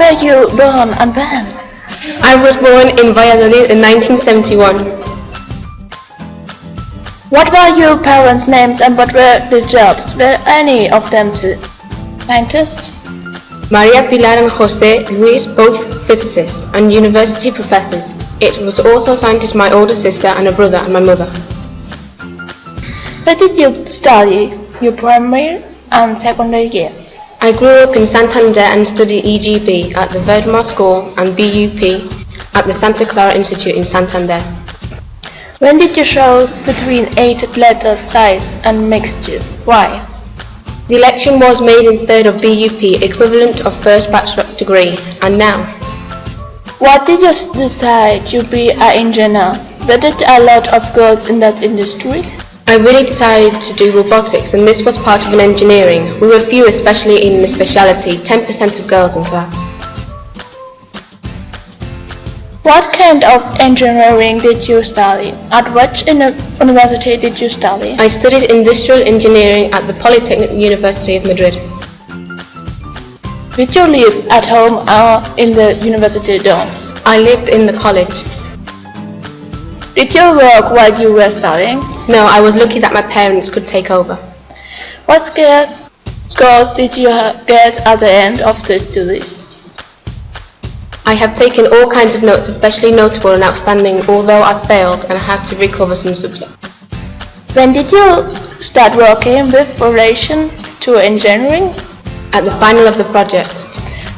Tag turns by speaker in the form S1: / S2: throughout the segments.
S1: were you born and when?
S2: I was born in Valladolid in 1971.
S1: What were your parents' names and what were the jobs? Were any of them scientists?
S2: Maria Pilar and Jose Luis, both physicists and university professors. It was also scientists, my older sister and a brother and my mother.
S1: Where did you study your primary and secondary years?
S2: I grew up in Santander and studied EGB at the Verdemar School and BUP at the Santa Clara Institute in Santander.
S1: When did you choose between 8 letter size and mixture? Why?
S2: The election was made in 3rd of BUP, equivalent of first bachelor degree, and now.
S1: Why did you decide to be an engineer? Were there a lot of girls in that industry?
S2: I really decided to do robotics, and this was part of an engineering. We were few, especially in the specialty, 10% of girls in class.
S1: What kind of engineering did you study? At which university did you study?
S2: I studied industrial engineering at the Polytechnic University of Madrid.
S1: Did you live at home or in the university dorms?
S2: I lived in the college.
S1: Did you work while you were studying?
S2: No, I was lucky that my parents could take over.
S1: What scores did you get at the end of the studies?
S2: I have taken all kinds of notes, especially notable and outstanding, although I failed and I had to recover some subjects.
S1: When did you start working with relation to engineering?
S2: At the final of the project.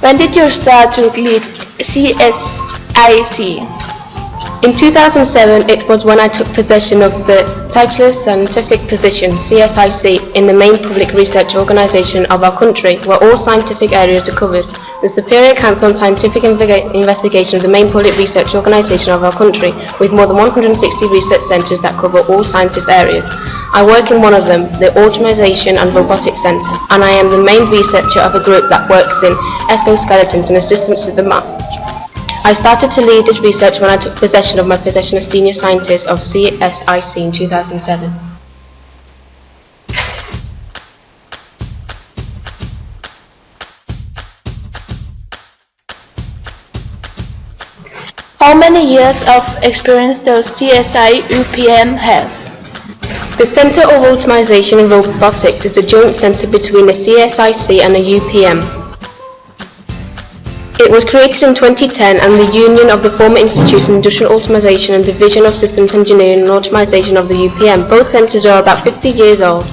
S1: When did you start to lead CSIC?
S2: In 2007, it was when I took possession of the titled scientific position, CSIC, in the main public research organisation of our country, where all scientific areas are covered. The Superior Council on Scientific Investigation of the main public research organisation of our country, with more than 160 research centres that cover all scientist areas. I work in one of them, the Automation and Robotics Centre, and I am the main researcher of a group that works in exoskeletons and assistance to the map. I started to lead this research when I took possession of my position as Senior Scientist of CSIC in 2007.
S1: How many years of experience does CSIC-UPM have?
S2: The Centre of Automation and Robotics is a joint centre between the CSIC and the UPM. It was created in 2010 and the union of the former Institute of Industrial Automation and Division of Systems Engineering and Automation of the UPM. Both centres are about 50 years old.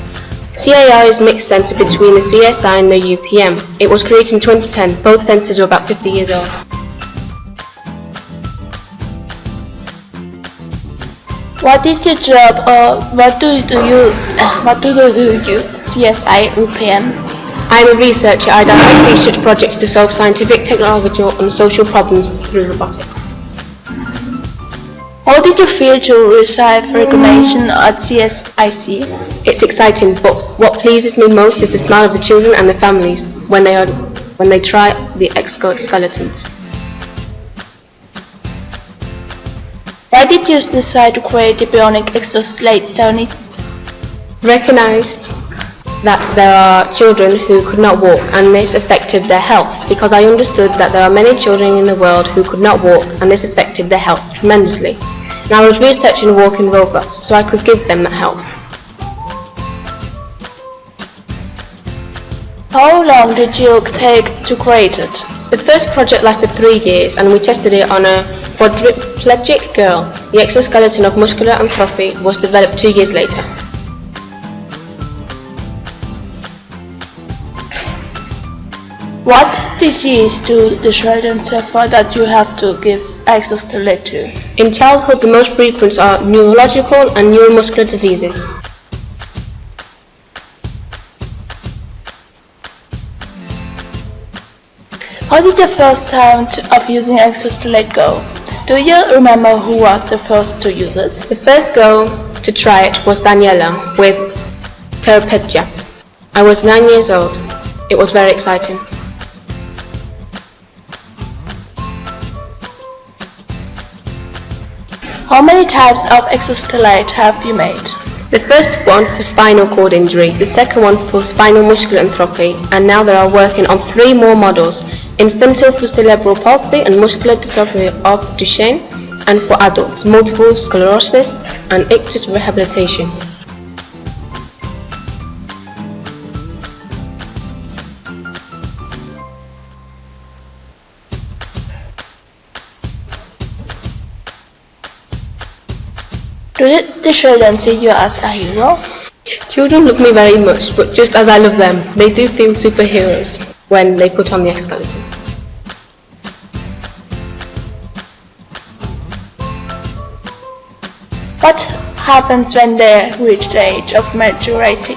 S2: CAR is a mixed centre between the CSI and the UPM. It was created in 2010. Both centres are about 50 years old.
S1: What did your job or what do you do CSI-UPM?
S2: I am a researcher. I direct research projects to solve scientific, technological and social problems through robotics.
S1: How did you feel to receive recognition at CSIC?
S2: It's exciting, but what pleases me most is the smile of the children and the families when they try the exoskeletons.
S1: Why did you decide to create the bionic exoskeleton?
S2: Recognized that there are children who could not walk and this affected their health, because I understood that there are many children in the world who could not walk and this affected their health tremendously. And I was researching walking robots so I could give them that help.
S1: How long did you take to create it?
S2: The first project lasted 3 years and we tested it on a quadriplegic girl. The exoskeleton of muscular atrophy was developed 2 years later.
S1: What disease do the children suffer that you have to give exoskeleton to?
S2: In childhood, the most frequent are neurological and neuromuscular diseases.
S1: How did the first time of using exoskeleton go? Do you remember who was the first to use it?
S2: The first girl to try it was Daniela with tetraplegia. I was 9 years old. It was very exciting.
S1: How many types of exoskeleton have you made?
S2: The first one for spinal cord injury, the second one for spinal muscular atrophy, and now they are working on 3 more models infantile for cerebral palsy and muscular dystrophy of Duchenne, and for adults, multiple sclerosis and ictus rehabilitation.
S1: Do the children see you as a hero?
S2: Children love me very much, but just as I love them, they do feel superheroes when they put on the exoskeleton.
S1: What happens when they reach the age of maturity?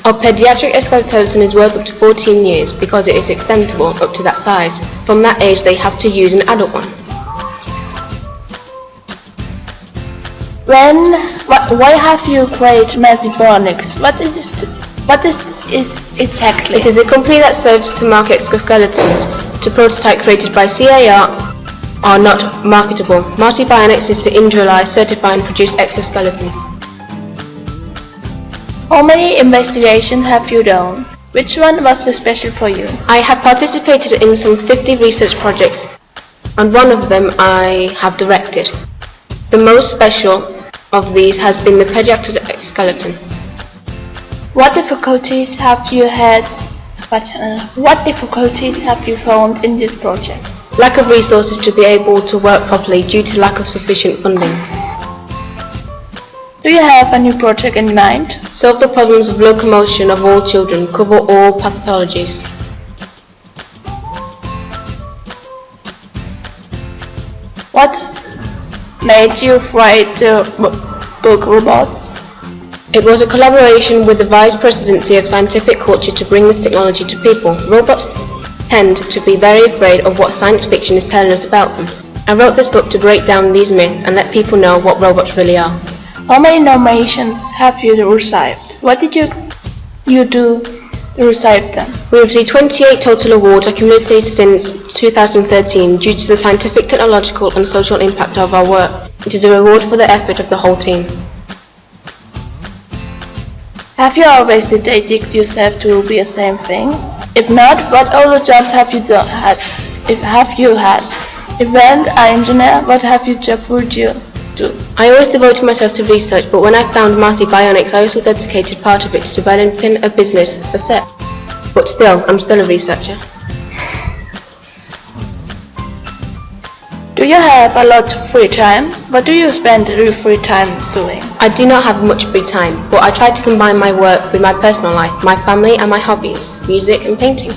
S2: Our pediatric exoskeleton is worth up to 14 years because it is extendable up to that size. From that age, they have to use an adult one.
S1: Why have you created Massive Bionics? What is it exactly?
S2: It is a company that serves to market exoskeletons. To prototype created by CAR are not marketable. Marty Bionics is to individualize, certify and produce exoskeletons.
S1: How many investigations have you done? Which one was the special for you?
S2: I have participated in some 50 research projects, and one of them I have directed. The most special of these has been the pediatric exoskeleton.
S1: What difficulties have you had? What difficulties have you found in these projects?
S2: Lack of resources to be able to work properly due to lack of sufficient funding.
S1: Do you have a new project in mind?
S2: Solve the problems of locomotion of all children, cover all pathologies.
S1: What made you write the book Robots?
S2: It was a collaboration with the Vice Presidency of Scientific Culture to bring this technology to people. Robots tend to be very afraid of what science fiction is telling us about them. I wrote this book to break down these myths and let people know what robots really are.
S1: How many nominations have you received? What did you do to receive them?
S2: We have received 28 total awards accumulated since 2013 due to the scientific, technological and social impact of our work. It is a reward for the effort of the whole team.
S1: Have you always dedicated yourself to be the same thing? If not, what other jobs have you had? Have you had? If weren't an engineer, what job would you do?
S2: I always devoted myself to research, but when I found Marty Bionics, I also dedicated part of it to developing a business for SEP. But still, I'm still a researcher.
S1: Do you have a lot of free time? What do you spend your free time doing?
S2: I do not have much free time, but I try to combine my work with my personal life, my family and my hobbies, music and painting.